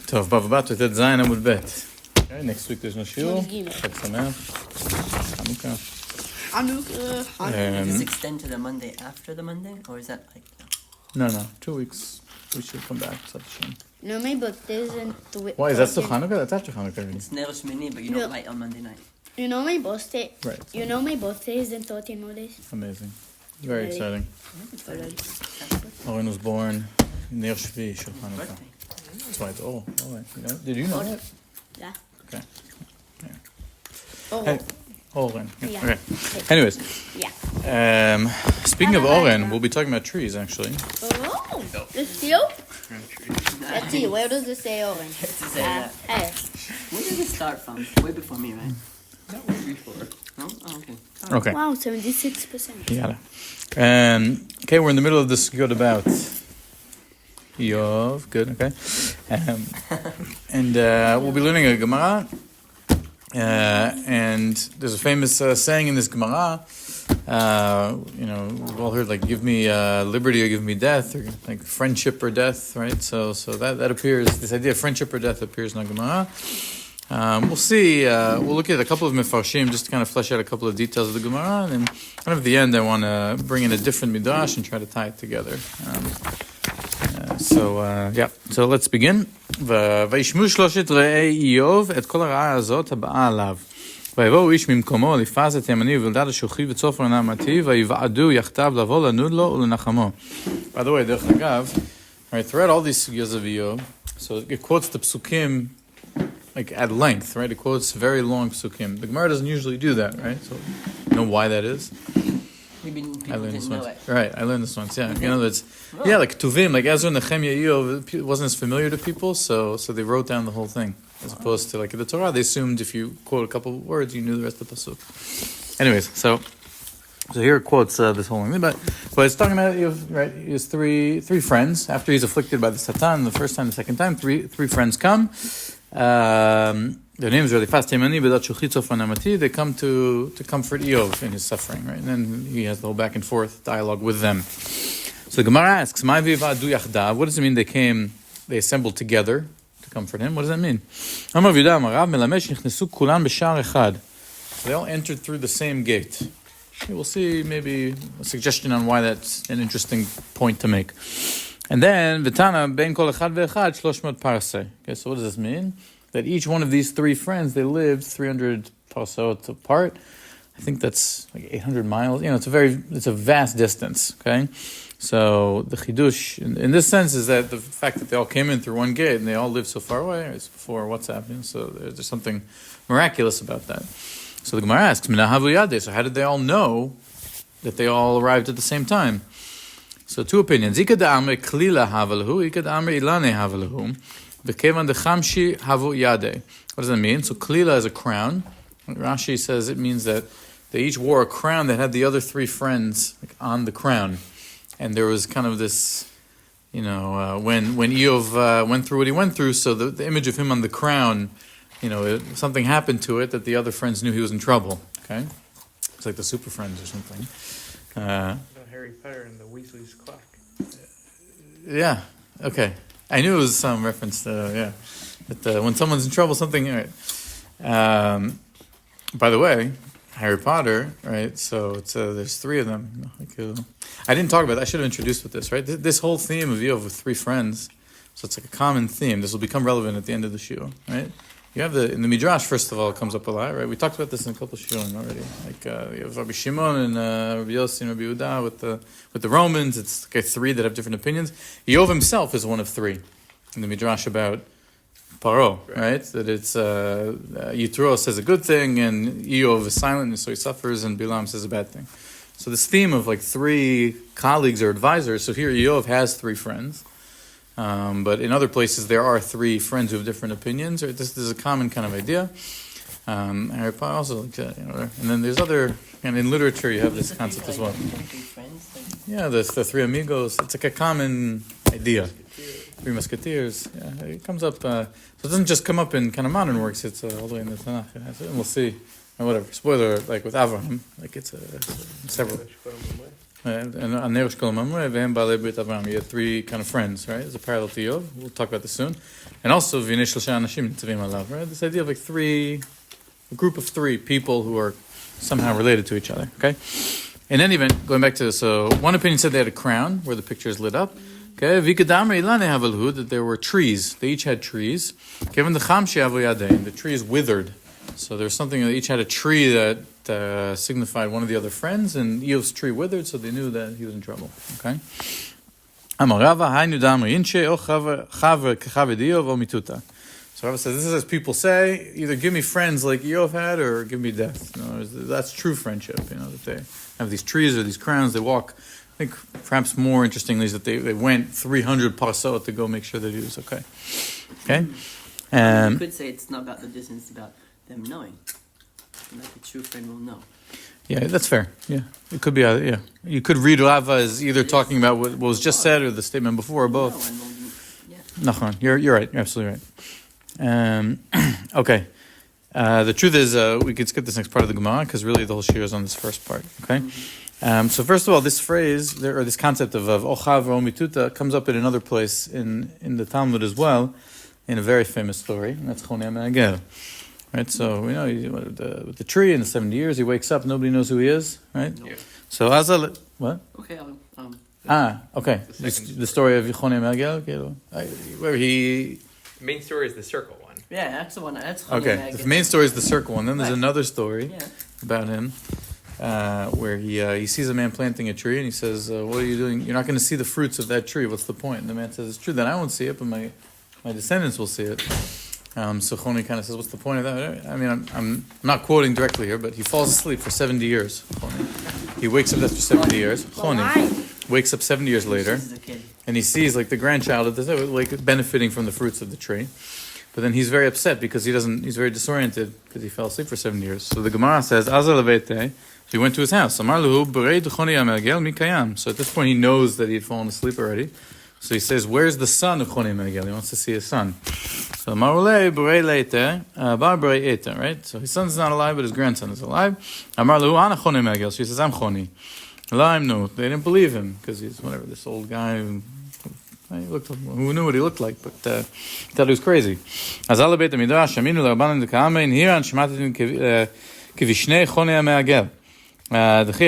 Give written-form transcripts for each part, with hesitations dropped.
טוב, Bava Batra, tet zayin amud bet. Okay, next week there's no shiur. Chag sameach. Hanukkah. Does this extend to the Monday after the Monday, or is that like... No, 2 weeks. We should come back. No, my birthday isn't... Why, is that still Hanukkah? That's after Hanukkah. It's Ner Shmini, but you don't light on Monday night. You know my birthday... Right. You know my birthday is in 13 more days. Amazing. Very exciting. Oren was born Ner Shvi Shel Hanukkah. That's why it's all right. You know? Did you know that? Yeah. Okay. Yeah. Oh. Hey, Oren. Yeah. Okay. Anyways. Yeah. Speaking of Oren, we'll be talking about trees, actually. Oh, the seal? Let's see, where does it say orange? To say that. Hey. Where did it start from? Way before me, right? Not way before. No? Oh, okay. Okay. Wow, 76%. Yeah. Okay, we're in the middle of this good about Iyov. Good, okay. And we'll be learning a Gemara. And there's a famous saying in this Gemara. We've all heard, like, give me liberty or give me death, or like friendship or death, right? So that appears, this idea of friendship or death appears in the Gemara. We'll see, we'll look at a couple of mefarshim just to kind of flesh out a couple of details of the Gemara, and then kind of at the end I want to bring in a different midrash and try to tie it together. So let's begin. וישמעו שלושת רעי איוב את כל הרעה הזאת הבאה עליו. ויבואו איש ממקומו לפז את ימני ולדד השוכי וצופר נעמתי ויבעדו יחדיו לבוא לנוד לו ולנחמו. By the way, דרך אגב, right, throughout all these sugyas of Iyov, so it quotes the psukim like at length, right? It quotes very long psukim. The Gemara doesn't usually do that, right? So you know why that is? Maybe people I learned didn't this know once. it. Right, I learned this once. Yeah, you know that's like Tuvim, like Ezra, Nehemiah, Iyov. It wasn't as familiar to people, so they wrote down the whole thing, as opposed to like in the Torah, they assumed if you quote a couple of words, you knew the rest of the pasuk. Anyways, so here it quotes this whole thing, but it's talking about Iyov, right? He has three friends after he's afflicted by the Satan. The first time, the second time, three friends come. Their names are Elifaz Temani, Bedat Shuchi Tzofar Namati. They come to comfort Iyov in his suffering, right? And then he has the whole back and forth dialogue with them. So the Gemara asks, "Ma v'yivadu yachdav?" What does it mean? They assembled together to comfort him. What does that mean? Amar Yehuda Amar Rav Melamesh nichnesu kulan b'shar echad. They all entered through the same gate. Okay, we'll see maybe a suggestion on why that's an interesting point to make. And then V'tana ben kol echad ve'echad 300 parseh. Okay, so what does this mean? That each one of these three friends, they lived 300 parsot apart. I think that's like 800 miles. You know, it's a vast distance. Okay, so the chidush in this sense is that the fact that they all came in through one gate and they all lived so far away is before WhatsApp. You know, so there's something miraculous about that. So the Gemara asks, "Minahavu yadeh." So how did they all know that they all arrived at the same time? So two opinions. Ikad amre klila havalahu, ikad amre ilane havalahu. V'kevan dechamshi havu yade. What does that mean? So klila is a crown. Rashi says it means that they each wore a crown that had the other three friends on the crown, and there was kind of this, when Iyov went through what he went through. So the image of him on the crown, something happened to it that the other friends knew he was in trouble. Okay, it's like the Super Friends or something. Harry Potter and the Weasley's clock. Yeah. Okay. I knew it was some reference to, that when someone's in trouble, something, right. By the way, Harry Potter, right, so it's there's three of them. I didn't talk about that. I should have introduced with this, right? This whole theme of Iyov with three friends, so it's like a common theme. This will become relevant at the end of the shiur, right? You have in the Midrash, first of all, it comes up a lot, right? We talked about this in a couple of shiurim already. Like you have Rabbi Shimon and Rabbi Yossi and Rabbi Yehuda with the Romans. It's like three that have different opinions. Iyov himself is one of three in the Midrash about Paro, right? That it's Yitro says a good thing and Iyov is silent, and so he suffers, and Bilam says a bad thing. So this theme of like three colleagues or advisors. So here Iyov has three friends. But in other places, there are three friends who have different opinions. Right? This is a common kind of idea. Harry Potter also like that, and then there's other, and in literature you have this concept as well. Yeah, the three amigos. It's like a common idea. Three Musketeers. Yeah, it comes up. So it doesn't just come up in kind of modern works. It's all the way in the Tanakh. And we'll see. And whatever. Spoiler, like with Avraham, like it's several. and Aner Shkol Mamre, Vehem Balei Brit Avram. You had three kind of friends, right? It's a parallel to Iyov. We'll talk about this soon. And also, V'nei Shlosha Anashim Nitzavim Alav, right? This idea of like a group of three people who are somehow related to each other, okay? In any event, going back to this, so one opinion said they had a crown where the picture is lit up. Okay, that there were trees. They each had trees. The trees withered. So there's something, they each had a tree that signified one of the other friends, and Iyov's tree withered, so they knew that he was in trouble. Okay? So Rava says, this is as people say, either give me friends like Iyov had, or give me death. That's true friendship, that they have these trees or these crowns, they walk. I think perhaps more interestingly is that they went 300 parsot to go make sure that he was okay. Okay? You could say it's not about the distance, it's about them knowing. Like a true friend will know. Yeah, that's fair. Yeah, it could be. Yeah, you could read Rava as either talking about what was just said or the statement before, or both. Nachon, you're right. You're absolutely right. Okay. The truth is, we could skip this next part of the Gemara because really the whole shir is on this first part. Okay. So first of all, this phrase or this concept of Ochav or Mittutah comes up in another place in the Talmud as well, in a very famous story, and that's Chonei Me'agel. Right, so we know with the tree in the 70 years, he wakes up, nobody knows who he is, right? Yeah. So Azal, what? Okay, okay. The story of Chonei Me'agel, where he. The main story is the circle one. Yeah, that's the one. That's Chonei okay. Me'agel. The main story is the circle one. Then there's another story about him, where he sees a man planting a tree, and he says, "What are you doing? You're not going to see the fruits of that tree. What's the point?" And the man says, "It's true that I won't see it, but my descendants will see it." So Choni kind of says, what's the point of that? I mean, I'm not quoting directly here, but he falls asleep for 70 years. Choni. He wakes up after 70 years. Choni wakes up 70 years later, and he sees like the grandchild of the like benefiting from the fruits of the tree. But then he's very upset because he's very disoriented because he fell asleep for 7 years. So the Gemara says, Azalavete, he went to his house. So at this point he knows that he had fallen asleep already. So he says, where's the son of Chonei Me'agel? He wants to see his son. So Marule Borei Leite, Bar Borei Eta, right? So his son's not alive, but his grandson is alive. Amar Lu Ana Chonei Me'agel. So he says, I'm Choni. No, they didn't believe him because he's whatever this old guy who knew what he looked like, but thought he was crazy. Azal Beit Midrash Shaminu LaRabbanan Dekamein Hiran Shematin Kivishnei Chonei Me'agel. So he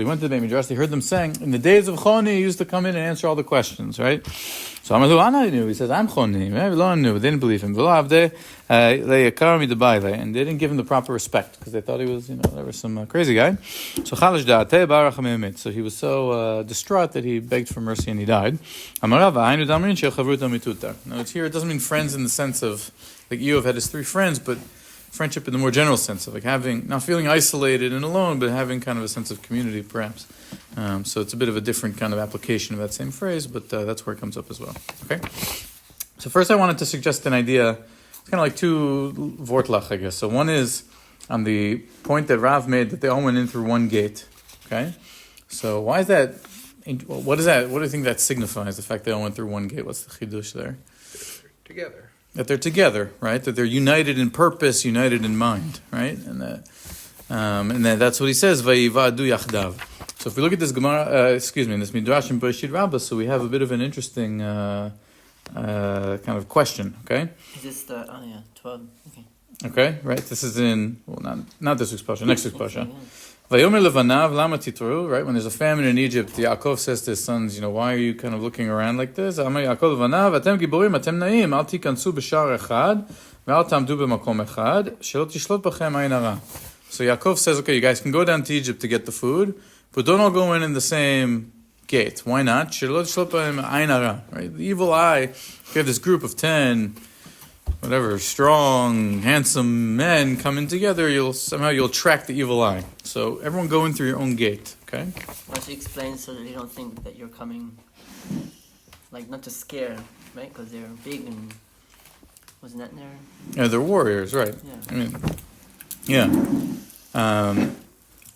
went to the Beit Midrash. They heard them saying, in the days of Choni, he used to come in and answer all the questions, right? So Amalu Ana knew. He says, I'm Choni. They didn't believe him. And they didn't give him the proper respect because they thought he was, there was some crazy guy. So he was so distraught that he begged for mercy and he died. Now it's here, it doesn't mean friends in the sense of, like Iyov had his three friends, but friendship in the more general sense of like not feeling isolated and alone, but having kind of a sense of community, perhaps. So it's a bit of a different kind of application of that same phrase, but that's where it comes up as well. Okay. So first, I wanted to suggest an idea. It's kind of like two vortlach, I guess. So one is on the point that Rav made that they all went in through one gate. Okay. So why is that? What is that? What do you think that signifies? The fact they all went through one gate. What's the chidush there? Together. That they're together, right? That they're united in purpose, united in mind, right? And that's what he says, Vayivadu yachdav. So if we look at this Gemara, in this Midrash in Bereshit Rabbah, so we have a bit of an interesting kind of question, okay? Is this the, 12, okay. Okay, right? This is in, not this week's Pasha, next week's Pasha. Vayomer levanav lama titru, right? When there's a famine in Egypt, Yaakov says to his sons, why are you kind of looking around like this? Amar Yaakov levanav, atem giborim, atem naim, al tikansu b'shar echad, ve'al tamdu b'makom echad, shelo tishlot b'chem ayin hara. So Yaakov says, okay, you guys can go down to Egypt to get the food, but don't all go in the same gate. Why not? Shelo tishlot b'chem ayin hara, right? The evil eye, if you have this group of 10, strong, handsome men coming together, you'll attract the evil eye. So everyone go in through your own gate, okay? Well, she explains so that they don't think that you're coming, like not to scare, right? Because they're big and wasn't that there? Yeah, they're warriors, right? Yeah.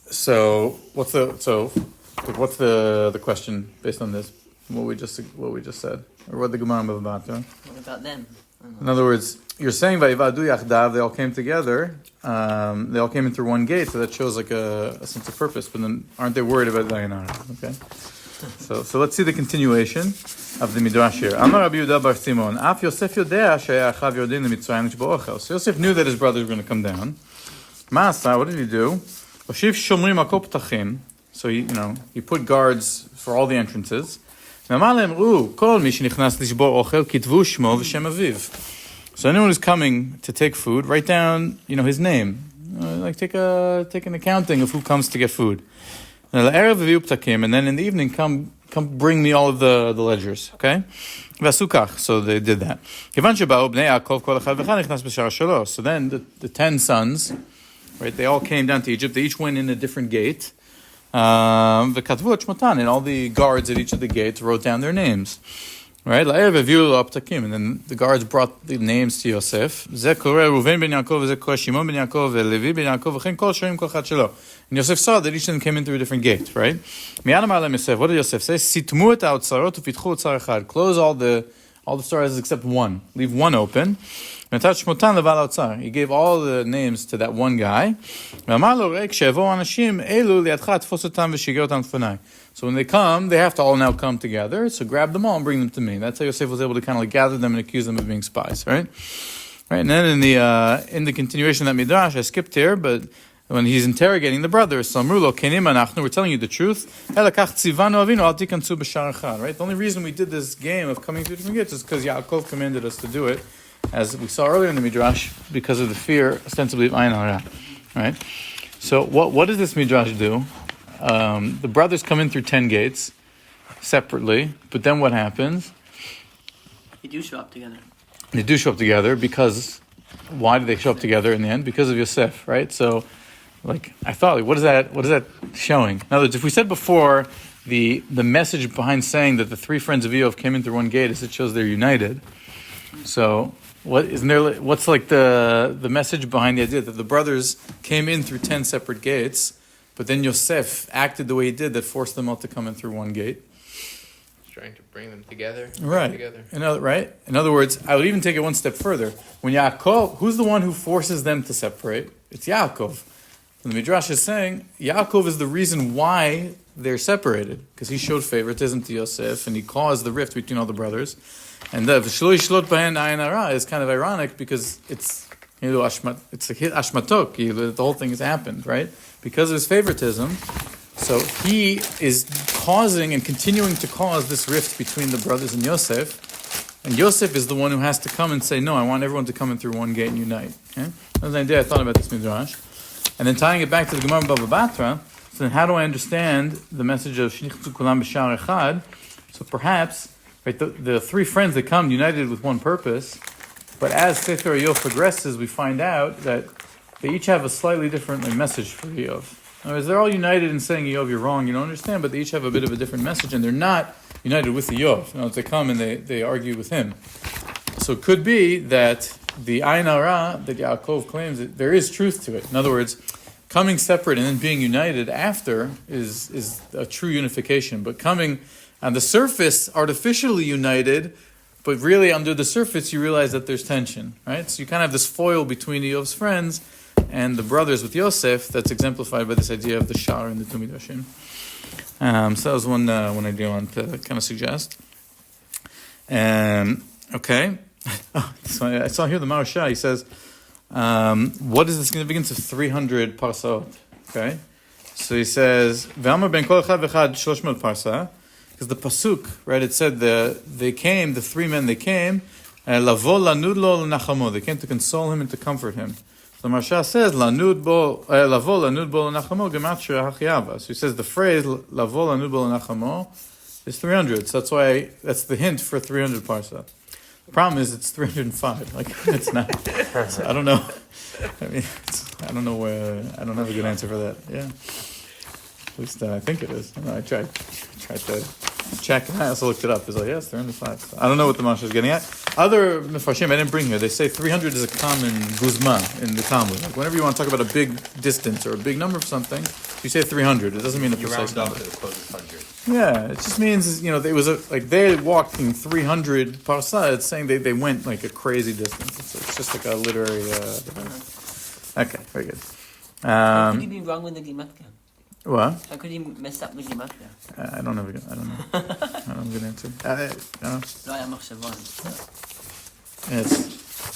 So what's the question based on this? what we just said, or what the Gemara in Bava Batra. What about them? In other words, you're saying Vayivadu Yachdav, they all came together. They all came in through one gate, so that shows like a sense of purpose. But then, aren't they worried about Dayanara? Okay. So let's see the continuation of the Midrash here. Amar Rabbi Yehuda bar Simon, Af Yosef Yodea she'aya achav yordin leMitzrayim l'shbo. So Yosef knew that his brothers were going to come down. Ma'asa, what did he do? Oshiv shomrim akol ptachim. So he put guards for all the entrances. So anyone who's coming to take food, write down, his name. Like take an accounting of who comes to get food. And then in the evening, come bring me all of the ledgers. Okay? So they did that. So then the 10 sons, right? They all came down to Egypt. They each went in a different gate. And all the guards at each of the gates wrote down their names. Right? And then the guards brought the names to Yosef. And Yosef saw that each of them came in through a different gate, right? What did Yosef say? Close all the storehouses except one. Leave one open. He gave all the names to that one guy. So when they come, they have to all now come together. So grab them all and bring them to me. That's how Yosef was able to kind of gather them and accuse them of being spies, right? Right. And then in the continuation of that midrash, I skipped here, but when he's interrogating the brothers, we're telling you the truth. Right? The only reason we did this game of coming through different gates is because Yaakov commanded us to do it, as we saw earlier in the midrash, because of the fear, ostensibly, of Ayin Hara. Right? So what does this midrash do? The brothers come in through 10 gates separately, but then what happens? They do show up together. They do show up together because, why do they show up together in the end? Because of Yosef, right? So, I thought, what is that showing? In other words, if we said before, the message behind saying that the three friends of Iyov came in through one gate is it shows they're united. So, what's like the message behind the idea that the brothers came in through 10 separate gates, but then Yosef acted the way he did that forced them all to come in through one gate? Trying to bring them together. Right. In other words, I would even take it one step further. When Yaakov, who's the one who forces them to separate? It's Yaakov. And the Midrash is saying Yaakov is the reason why they're separated, because he showed favoritism to Yosef and he caused the rift between all the brothers. And the V'shlo yishlot b'hen ayin hara is kind of ironic because it's a ashmatok. The whole thing has happened, right? Because of his favoritism. So he is causing and continuing to cause this rift between the brothers and Yosef. And Yosef is the one who has to come and say, no, I want everyone to come in through one gate and unite. Okay? That was an idea I thought about this midrash. And then tying it back to the Gemara Bava Batra, so then how do I understand the message of Shnichtu Kulam B'Shar Echad? So perhaps, right, the three friends that come united with one purpose, but as Sefer Iyov progresses, we find out that they each have a slightly different message for Iyov. In other words, they're all united in saying, Iyov, you're wrong, you don't understand, but they each have a bit of a different message, and they're not united with Iyov. You know, they come and they argue with him. So it could be that the Ayin Hara that Yaakov claims, there is truth to it. In other words, coming separate and then being united after is a true unification. But coming on the surface, artificially united, but really under the surface, you realize that there's tension, right? So you kind of have this foil between Iyov's friends and the brothers with Yosef that's exemplified by this idea of the Shar and the two Midrashim. So that was one idea I wanted to kind of suggest. Okay. So I saw here the Maharsha, he says, what is the significance of 300 parsot? Okay. So he says, V'amar ben kol echad v'echad 300 parsa, because the pasuk, right, it said the three men, they came, lavo lanud lo l'nachamo, they came to console him and to comfort him. So the Maharsha says, lavo lanud bo l'nachamo gematria hachiyava. So he says the phrase, lavo lanud bo l'nachamo, is 300. So that's the hint for 300 parsa. The problem is it's 305. It's not. I don't know. I don't know where. I don't have a good answer for that. Yeah. At least I think it is. I tried to check. I also looked it up. It's like, yes, 305. So I don't know what the Masha is getting at. Other Mefarshim I didn't bring here. They say 300 is a common guzma in the Talmud. Like whenever you want to talk about a big distance or a big number of something, you say 300. It doesn't mean a precise number. To the closest 100. Yeah, it just means, it was they walked in 300 parsa. It's saying they went like a crazy distance. It's just like a literary okay, very good. How could he be wrong with the Gematria? What? How could he mess up the Gematria? I don't know. I don't know. I don't have a good answer. I don't know. לא היה מחשבון.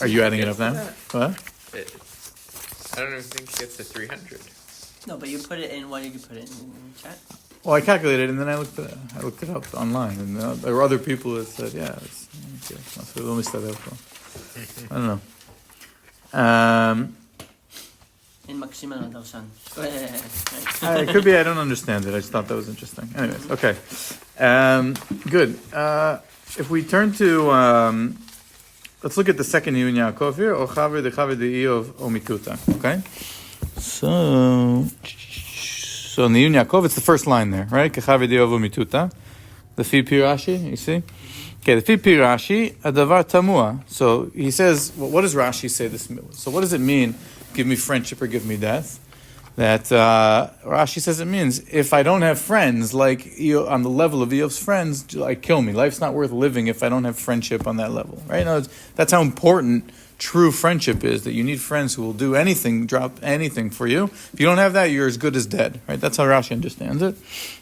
Are you adding it up now? What? I don't even think it gets to 300. No, but you put it in, why did you put it in chat? Well, I calculated and then I looked it up online, and there were other people that said, yeah, it's okay. So let me start that. I don't know. In Maximan Adarshan. It could be I don't understand it. I just thought that was interesting. Anyways, okay. Good. If we turn to, let's look at the second Iyun Yaakov here, or Chavri de Iyov or Mitzvah. Okay? So in the Iyun Yaakov, it's the first line there, right? Kexhavri de Iyov or Mitzvah. The Fi Rashi, you see? Okay, the Fi Rashi, Adavar Tamua. So he says, well, what does Rashi say this? So what does it mean? Give me friendship or give me death. That Rashi says it means if I don't have friends like Iyov, on the level of Iyov's friends, kill me. Life's not worth living if I don't have friendship on that level, right? No, that's how important true friendship is. That you need friends who will do anything, drop anything for you. If you don't have that, you're as good as dead, right? That's how Rashi understands it.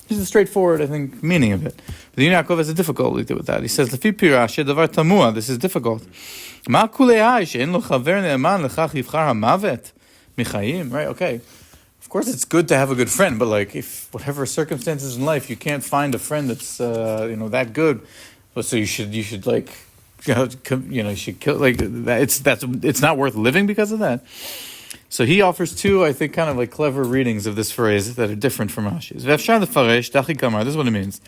This is the straightforward, I think, meaning of it. But the Yaakov has a difficulty with that. He says, "Lefi Rashi davar tamua." This is difficult. Ma kulei she'en lo chaver ne'eman lechach yivchar hamavet michayim. Right? Okay. Of course, it's good to have a good friend, but if whatever circumstances in life you can't find a friend that's that good, so you should you should kill that. It's not worth living because of that. So he offers two, I think, kind of clever readings of this phrase that are different from Rashi's. This is what it means.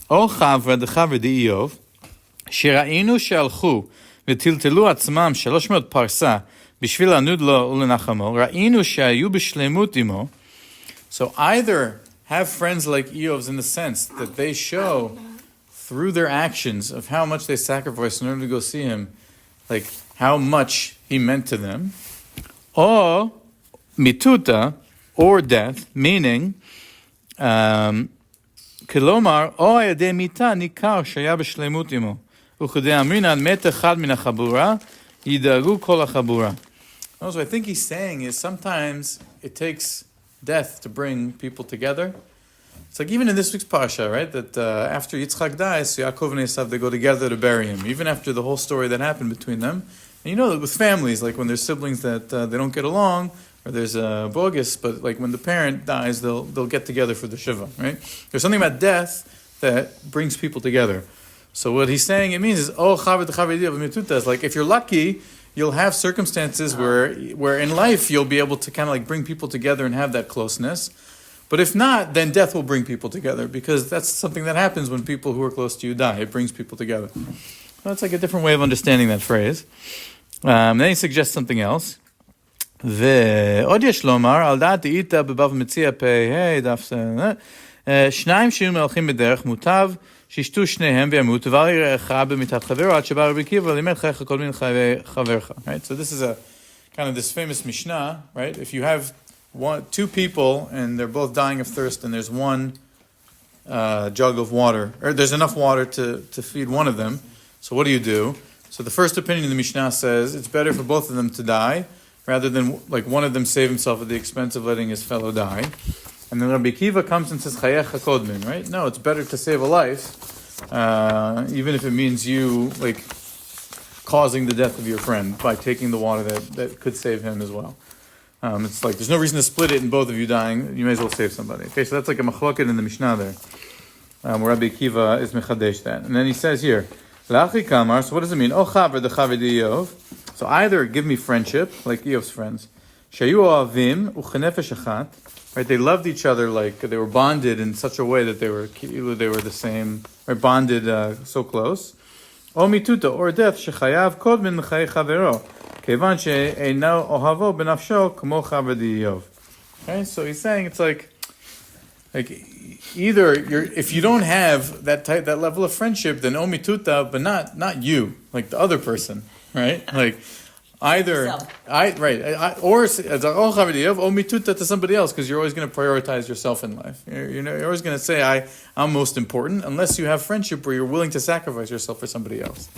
O chavra de chavri de Iyov, sherainu she'alchu v'tiltelu atzmam 300 parsa. So either have friends like Iyov's in the sense that they show through their actions of how much they sacrificed in order to go see him, how much he meant to them, or mituta, or death, meaning kilomar o ayadei mita nikar shaya b'shleimut imo uchudei amrinan met echad min hachabura yidaru kol hachabura. So I think he's saying is sometimes it takes death to bring people together. It's even in this week's Parsha, right? That after Yitzchak dies, Yaakov and Esav, they go together to bury him. Even after the whole story that happened between them. And that with families, when there's siblings that they don't get along, or there's a bogus, but when the parent dies, they'll get together for the Shiva, right? There's something about death that brings people together. So what he's saying, it means is, if you're lucky, you'll have circumstances where in life you'll be able to kind of bring people together and have that closeness. But if not, then death will bring people together because that's something that happens when people who are close to you die. It brings people together. That's a different way of understanding that phrase. Then he suggests something else. ועוד יש לומר, על דעת דאיתא בבבא מציעא פ"ה דף שניים שיהיו מהלכים בדרך מוטב שישתו שניהם וימות דבר יראה אחד במיתת חברו עד שבא רבי עקיבא לימד חייך כל מיני חברך. Right? So this is a kind of this famous Mishnah, right? If you have two people and they're both dying of thirst and there's one jug of water, or there's enough water to feed one of them, so what do? So the first opinion of the Mishnah says it's better for both of them to die rather than one of them save himself at the expense of letting his fellow die. And then Rabbi Akiva comes and says, Chayecha kodmin, right? No, it's better to save a life, even if it means you, causing the death of your friend by taking the water that could save him as well. It's there's no reason to split it and both of you dying. You may as well save somebody. Okay, so that's a machloket in the Mishnah there, where Rabbi Akiva is mechadesh that. And then he says here, La'achi kamar, so what does it mean? O chaver de chaver de Iyov. So either give me friendship, like Iyov's friends. Shayu oavim uchenefesh achat. Right, they loved each other they were bonded in such a way that they were the same, right, bonded so close. O mitzvah or death shechayav kodmin l'chay chavero, kevan she'eino ohavo benafsho kmo chaver de Iyov. Okay, so he's saying it's like either if you don't have that level of friendship, then mittutah, but not you, like the other person, right? Like either or mittutah to somebody else, because you're always going to prioritize yourself in life. You're always going to say I'm most important, unless you have friendship where you're willing to sacrifice yourself for somebody else.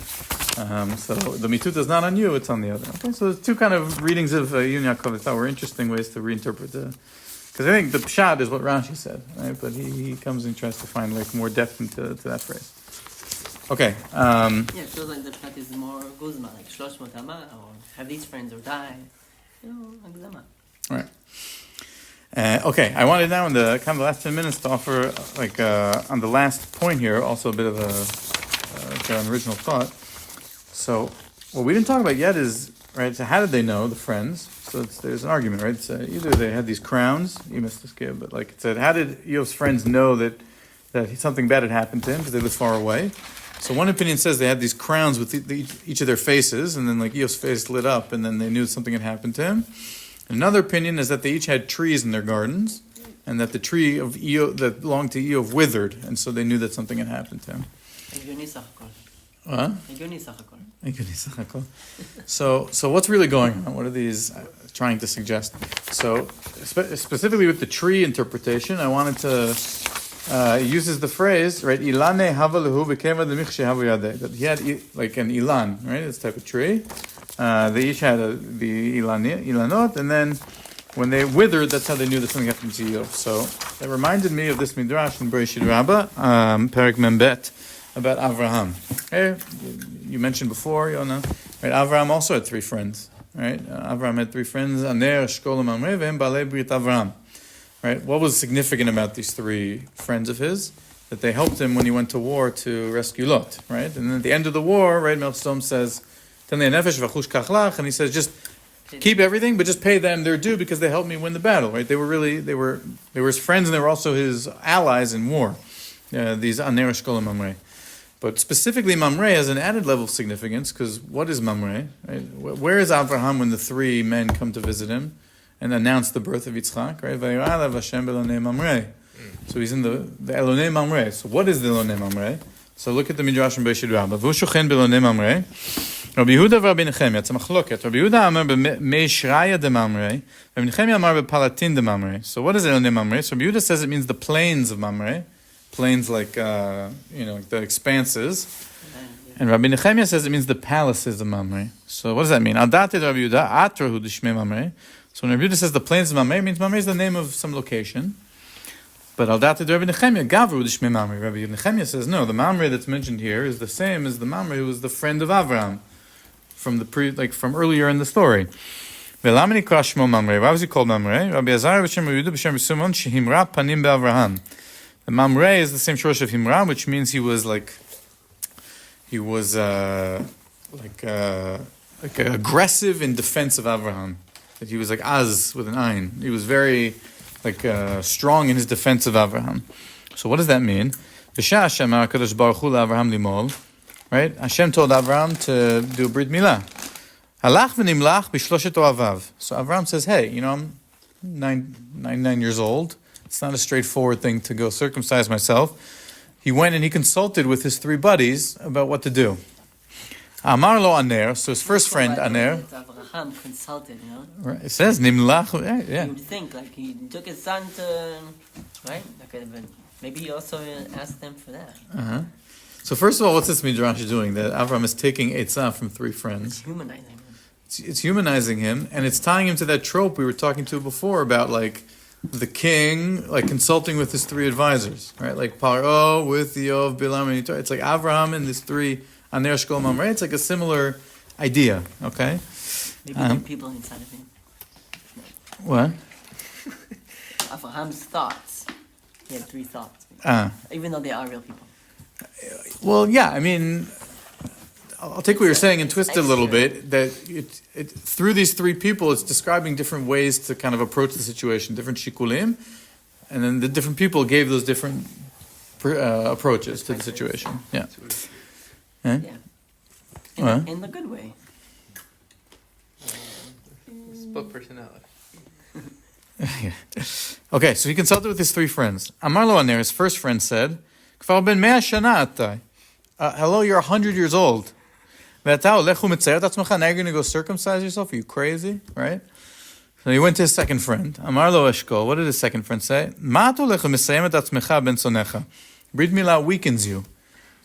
So the mittutah is not on you; it's on the other. Okay, so there's two kind of readings of Iyov and Yaakov that were interesting ways to reinterpret the. Because I think the pshat is what Rashi said, right? But he comes and tries to find like more depth into that phrase. Okay. It feels like the pshat is more guzma, like shlosh motama, or have these friends or die. Agzama. Right. Okay, I wanted now in the kind of the last 10 minutes to offer, like on the last point here, also a bit of an original thought. So what we didn't talk about yet is, right, so how did they know, the friends? So there's an argument, right? It's, either they had these crowns, you missed this kid, but like it said, how did Iyov's friends know that something bad had happened to him because they lived far away? So one opinion says they had these crowns with each of their faces, and then like Iyov's face lit up, and then they knew something had happened to him. Another opinion is that they each had trees in their gardens, and that the tree of Iyov that belonged to Iyov withered, and so they knew that something had happened to him. So what's really going on? What are these trying to suggest? So specifically with the tree interpretation, I wanted to it uses the phrase, right? Ilane havalahu v'keva demichshe havu yadeh. That he had like an ilan, right? This type of tree. They each had the ilanot, and then when they withered, that's how they knew that something happened to Iyov. So that reminded me of this midrash in Bereshit Rabbah, Perek Membet, about Avraham. Okay? You mentioned before, Yona, right? Avraham also had three friends, right? Avraham had three friends, Aner, Eshkol, and Mamre, v'hem balei brit Avraham. Right? What was significant about these three friends of his? That they helped him when he went to war to rescue Lot, right? And then at the end of the war, right, Melchizedek says, Tenei nefesh v'chush kachlach, and he says, just keep everything, but just pay them their due because they helped me win the battle, right? They were his friends, and they were also his allies in war. These Aner, Eshkol, and Mamre. But specifically, Mamre has an added level of significance, because what is Mamre? Right? Where is Avraham when the three men come to visit him and announce the birth of Yitzchak? Right? Vayira'alav Hashem b'elonei Mamre. So he's in the Elonei Mamre. So what is the Elonei Mamre? So look at the Midrash in Bereshit Rabbah. V'hu shochen b'elonei Mamre. Rabbi Yehuda v'Rabbi Nechemia. It's a machloket. Rabbi Yehuda amar b'mei Shraya de Mamre. Rabbi Nechemia amar b'Palatin de Mamre. So what is Elonei Mamre? So Rabbi Yehuda says it means the plains of Mamre. Plains like, like the expanses. And Rabbi Nechemia says it means the palaces of Mamre. So what does that mean? Adate Rabbi Yehuda, atrahu d'shmei Mamre. So when Rabbi Yehuda says the plains of Mamre, it means Mamre is the name of some location. But Adate Rabbi Nechemia, gavru d'shmei Mamre. Rabbi Nechemia says, no, the Mamre that's mentioned here is the same as the Mamre who was the friend of Avraham from from earlier in the story. Ve'lamini kra shmo Mamre. Why was he called Mamre? Rabbi Azariah b'shem Rabbi Yehuda b'shem Yisumon shehimra panim be'Avraham. The Mamre is the same shorosh of Himra, which means he was aggressive in defense of Avraham. That he was like Az with an Ayin. He was very strong in his defense of Avraham. So what does that mean? V'shah Hashem HaKadosh Baruch Hu LaAvraham limol. Right? Hashem told Avraham to do a brit milah. Halach v'nimlach b'shloshet oavav. So Avraham says, hey, I'm 99 years old. It's not a straightforward thing to go circumcise myself. He went and he consulted with his three buddies about what to do. Amar lo Aner, so his first friend Aner. Avraham consulted, Right, it says Nimlach. Yeah. You would think like he took his son to, right? Okay, but maybe he also asked them for that. So first of all, what's this midrash doing? That Avraham is taking Eitzah from three friends. It's humanizing him. It's humanizing him, and it's tying him to that trope we were talking to before about the king, consulting with his three advisors, right? Like Paro with Iyov, Bilam, and Yitor. It's like Avraham and his three Aner, Shkol, Mamre. It's like a similar idea, okay? Maybe there are people inside of him. What? Avraham's thoughts. He had three thoughts. Even though they are real people. Well, yeah, I mean, I'll take what you're saying and twist it a little bit, that it through these three people, it's describing different ways to kind of approach the situation, different shikulim, and then the different people gave those different approaches to the situation. Yeah. In the good way. Split personality. Okay, so he consulted with his three friends. Amar lo aner, his first friend said, Kfar ben 100 shana atai. Hello, you're 100 years old. Now you're going to go circumcise yourself? Are you crazy? Right? So he went to his second friend. Amar lo eshkol. What did his second friend say? Brit milah weakens you.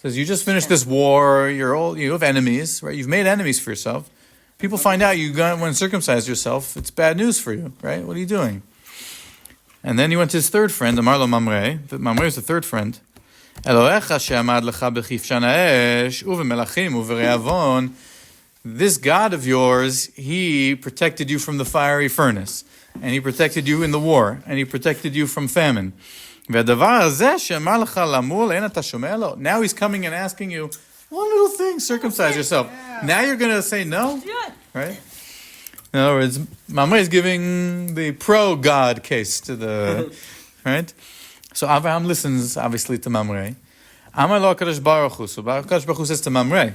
Says, you just finished this war, you're old, you have enemies, right? You've made enemies for yourself. People find out you want to circumcise yourself, it's bad news for you, right? What are you doing? And then he went to his third friend, Amar lo Mamre. Mamre is the third friend. This God of yours, he protected you from the fiery furnace, and he protected you in the war, and he protected you from famine. Now he's coming and asking you, one little thing, circumcise yourself. Now you're going to say no? Right? In other words, Mamre is giving the pro-God case to the... Right? So Abraham listens, obviously, to Mamre. Amar lo HaKadosh Baruch Hu. So HaKadosh Baruch Hu says to Mamre,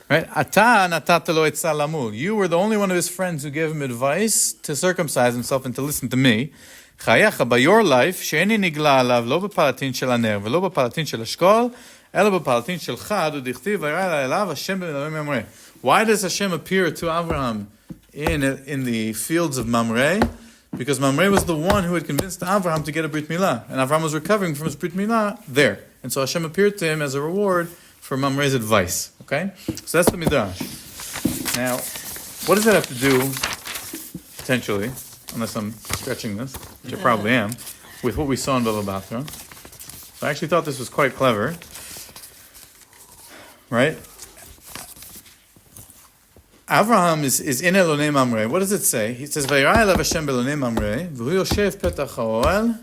right? Ata natata lo etzah lamul. You were the only one of his friends who gave him advice to circumcise himself and to listen to me. Chayecha, by your life, she'eni nigla alav lo b'palatin shel aner v'lo b'palatin shel eshkol, elo b'palatin shel chad u'dichtiv v'yirah elav Hashem b'milah Mamre. Why does Hashem appear to Abraham in the fields of Mamre? Because Mamre was the one who had convinced Abraham to get a Brit Milah. And Abraham was recovering from his Brit Milah there. And so Hashem appeared to him as a reward for Mamre's advice. Okay? So that's the Midrash. Now, what does that have to do, potentially, unless I'm stretching this, which I probably am, with what we saw in Bava Batra? So I actually thought this was quite clever. Right? Avraham is in Elonei Mamre. What does it say? He says, "Vayirah elav Hashem belonei Mamre, v'hu yoshev petach ha'oel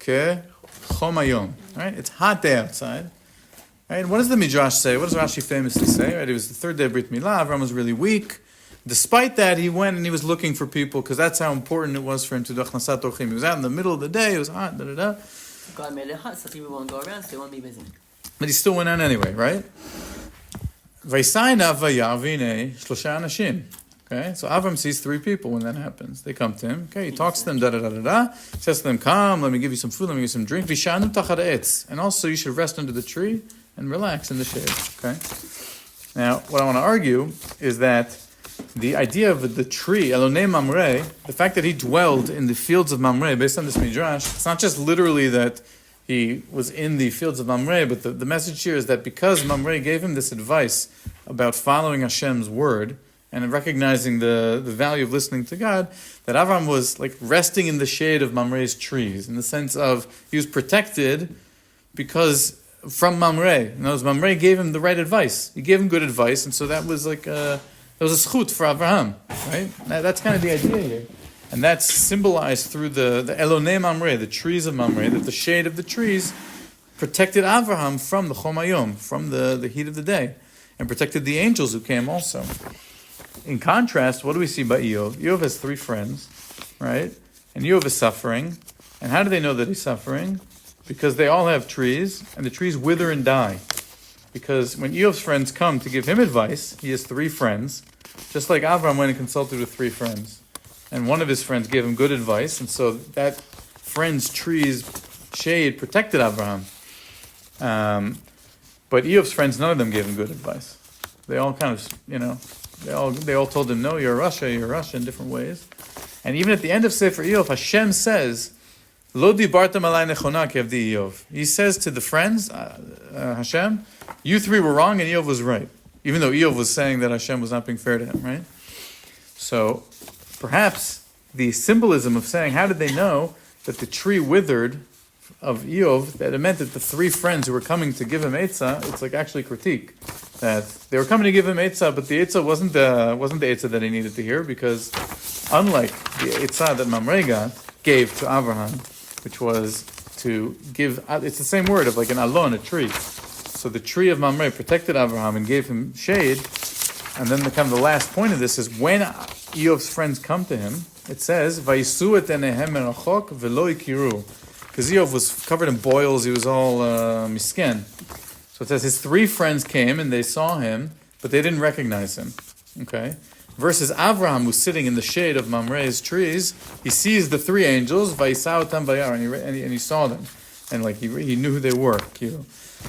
kechom hayom." Right? It's hot day outside. Right? And what does the Midrash say? What does Rashi famously say? Right? It was the third day of Brit Milah. Avraham was really weak. Despite that, he went and he was looking for people because that's how important it was for him to do achnasat orchim. He was out in the middle of the day. It was hot. God made it hot, so people won't go around, so they won't be busy. But he still went out anyway, right? Okay, so Avram sees three people when that happens. They come to him. Okay, he talks to them. He says to them, "Come, let me give you some food. Let me give you some drink. And also, you should rest under the tree and relax in the shade." Okay. Now, what I want to argue is that the idea of the tree, Elonei Mamre, the fact that he dwelled in the fields of Mamre, based on this midrash, it's not just literally that he was in the fields of Mamre, but the message here is that because Mamre gave him this advice about following Hashem's word and recognizing the value of listening to God, that Avram was like resting in the shade of Mamre's trees, in the sense of he was protected because from Mamre. In other words, Mamre gave him the right advice. He gave him good advice, and so that was like there was a schut for Avraham, right? Now, that's kind of the idea here. And that's symbolized through the Elonei Mamre, the trees of Mamre, that the shade of the trees protected Avraham from the Chom Hayom, from the heat of the day, and protected the angels who came also. In contrast, what do we see by Iyov? Iyov has three friends, right? And Iyov is suffering. And how do they know that he's suffering? Because they all have trees, and the trees wither and die. Because when Iyov's friends come to give him advice, he has three friends, just like Avraham went and consulted with three friends. And one of his friends gave him good advice, and so that friend's tree's shade protected Abraham. But Iyov's friends, none of them gave him good advice. They all kind of, they all told him, no, you're a Rasha in different ways. And even at the end of Sefer Iyov, Hashem says, Lo dibartam alai nechona kevdi Iyov. He says to the friends, Hashem, you three were wrong and Iyov was right. Even though Iyov was saying that Hashem was not being fair to him, right? So perhaps the symbolism of saying, how did they know that the tree withered of Iyov, that it meant that the three friends who were coming to give him Eitzah, it's like actually critique. That they were coming to give him Eitzah, but the Eitzah wasn't the Eitzah that he needed to hear, because unlike the Eitzah that Mamre gave to Avraham, which was to give, it's the same word of like an alon, a tree. So the tree of Mamre protected Avraham and gave him shade. And then the last point of this is when Iyov's friends come to him, it says, Vayisu et enehem merachok velo ikiru. Because Iyov was covered in boils, he was all misken. So it says his three friends came and they saw him, but they didn't recognize him. Okay? Versus Avraham, who's sitting in the shade of Mamre's trees, he sees the three angels, Vayisaotam Bayar, and he saw them. And like he knew who they were.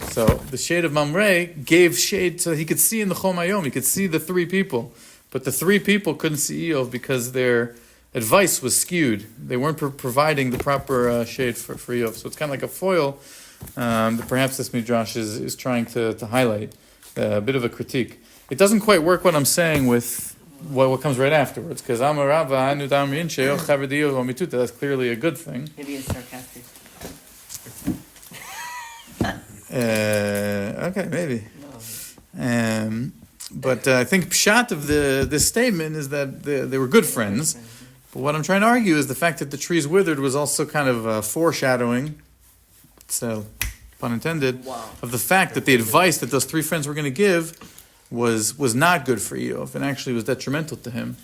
So the shade of Mamre gave shade so he could see in the Chom Hayom, he could see the three people. But the three people couldn't see Iyov because their advice was skewed. They weren't providing the proper shade for Iyov. So it's kind of like a foil that perhaps this Midrash is trying to highlight, a bit of a critique. It doesn't quite work what I'm saying with what comes right afterwards, because that's clearly a good thing. Maybe it's sarcastic. Okay, maybe. But I think pshat of this statement is that they were good friends. But what I'm trying to argue is the fact that the trees withered was also kind of foreshadowing, so pun intended, of the fact that the advice that those three friends were going to give was not good for Iyov and actually was detrimental to him.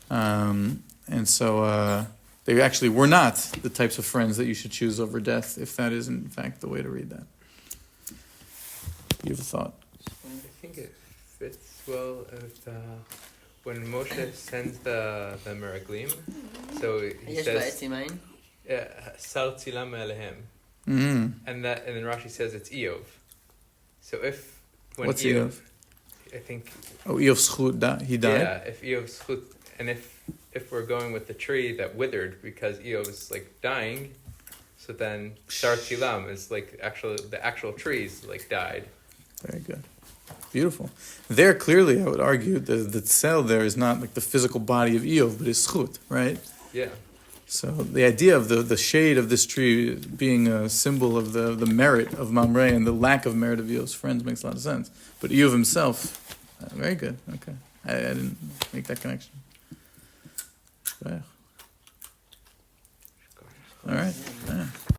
And so they actually were not the types of friends that you should choose over death, if that is in fact the way to read that. You have a thought? I think it fits well with when Moshe sends the Meraglim. So he says, Sar Tzilam Elehem. And then Rashi says it's Iyov. So when what's Iyov? I think. Oh, Iyov's Schut, he died? Yeah, if Iyov's Schut, and if we're going with the tree that withered because Iyov is like dying, so then Sar Tzilam is like the actual trees like died. Very good. Beautiful. There, clearly, I would argue that the tzel there is not like the physical body of Iyov, but his schut, right? Yeah. So the idea of the shade of this tree being a symbol of the merit of Mamre and the lack of merit of Iyov's friends makes a lot of sense. But Iyov himself, very good. Okay. I didn't make that connection. All right. Yeah.